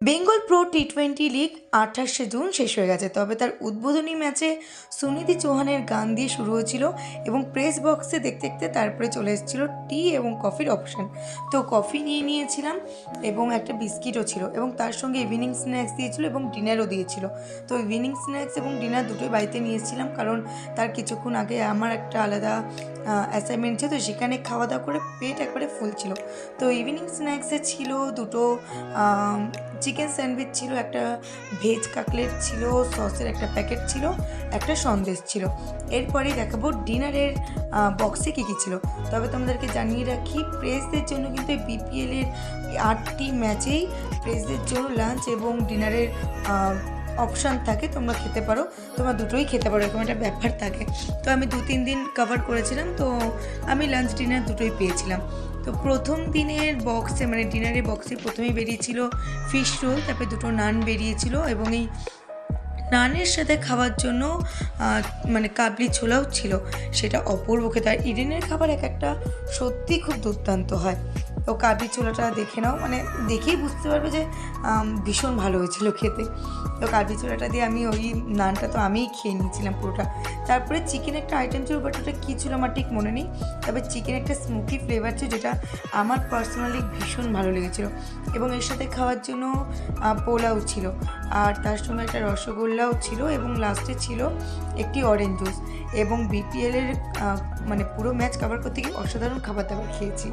Bengal pro টি20 league 28শে জুন শেষ হয়ে গেছে। তবে তার উদ্বোধনী ম্যাচে সুনিধি চৌহানের গান দিয়ে শুরু হয়েছিল এবং প্রেস বক্সে দেখতে দেখতে তারপরে চলে এসেছিলো টি এবং কফির অপশান। তো কফি নিয়ে নিয়েছিলাম এবং একটা বিস্কিটও ছিল এবং তার সঙ্গে ইভিনিং স্ন্যাক্স দিয়েছিল এবং ডিনারও দিয়েছিল। তো ইভিনিং স্ন্যাক্স এবং ডিনার দুটোই বাড়িতে নিয়ে এসেছিলাম, কারণ তার কিছুক্ষণ আগে আমার একটা আলাদা অ্যাসাইনমেন্ট ছিল, তো সেখানে খাওয়া দাওয়া করে পেট একবারে ফুল ছিল। তো ইভিনিং স্ন্যাক্সে ছিল দুটো চিকেন স্যান্ডউইচ ছিল, একটা ভেজ কাটলেট ছিল, সসের একটা প্যাকেট ছিল, একটা সন্দেশ ছিল। এরপরেই দেখাবো ডিনারের বক্সে কী কী ছিল। তবে তোমাদেরকে জানিয়ে রাখি, প্রেসদের জন্য কিন্তু এই বিপিএলের 8টি ম্যাচেই প্রেসদের জন্য লাঞ্চ এবং ডিনারের অপশান থাকে, তোমরা খেতে পারো, তোমরা দুটোই খেতে পারো, এরকম একটা ব্যাপার থাকে। তো আমি 2-3 দিন কভার করেছিলাম, তো আমি লাঞ্চ ডিনার দুটোই পেয়েছিলাম। তো প্রথম দিনের বক্সে মানে ডিনারের বক্সে প্রথমেই বেরিয়েছিল ফিশ রোল, তারপরে দুটো নান বেরিয়েছিল এবং এই নানের সাথে খাওয়ার জন্য মানে কাবলি ছোলাও ছিল, সেটা অপূর্ব খেতে। আর ইডেনের খাবার এক একটা সত্যি খুব দুর্দান্ত হয়। তো কাবলি ছোলাটা দেখে নাও, মানে দেখেই বুঝতে পারবে যে ভীষণ ভালো হয়েছিল খেতে। তো কাবলি ছোলাটা দিয়ে আমি ওই নানটা তো আমিই খেয়ে নিয়েছিলাম পুরোটা। তারপরে চিকেন একটা আইটেম ছিল, বাট ওটা কী ছিল আমার ঠিক মনে নেই। তবে চিকেন একটা স্মোকি ফ্লেভার ছিল, যেটা আমার পার্সোনালি ভীষণ ভালো লেগেছিলো। এবং এর সাথে খাওয়ার জন্য পোলাও ছিল, আর তার সঙ্গে একটা রসগোল্লাও ছিল এবং লাস্টে ছিল একটি অরেঞ্জ জুস। এবং বিপিএলের মানে পুরো ম্যাচ কভার করতে গিয়ে অসাধারণ খাবার দাবার খেয়েছি।